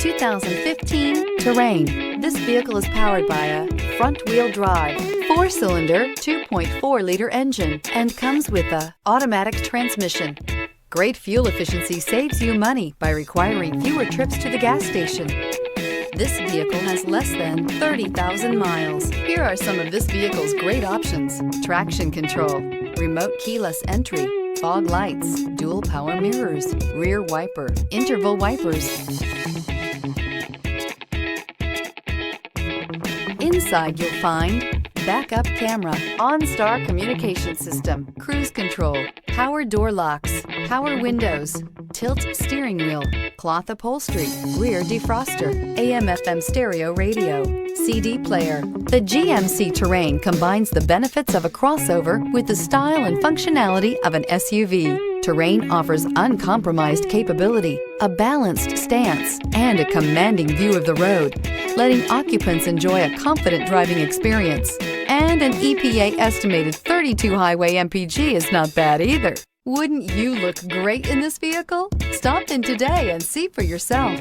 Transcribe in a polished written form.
2015 Terrain. This vehicle is powered by a front-wheel drive, 4-cylinder, 2.4-liter engine, and comes with a automatic transmission. Great fuel efficiency saves you money by requiring fewer trips to the gas station. This vehicle has less than 30,000 miles. Here are some of this vehicle's great options: traction control, remote keyless entry, fog lights, dual power mirrors, rear wiper, interval wipers. Inside you'll find backup camera, OnStar Communication System, cruise control, power door locks, power windows, tilt steering wheel, cloth upholstery, rear defroster, AM/FM stereo radio, CD player. The GMC Terrain combines the benefits of a crossover with the style and functionality of an SUV. Terrain offers uncompromised capability, a balanced stance, and a commanding view of the road, letting occupants enjoy a confident driving experience. And an EPA estimated 32 highway MPG is not bad either. Wouldn't you look great in this vehicle? Stop in today and see for yourself.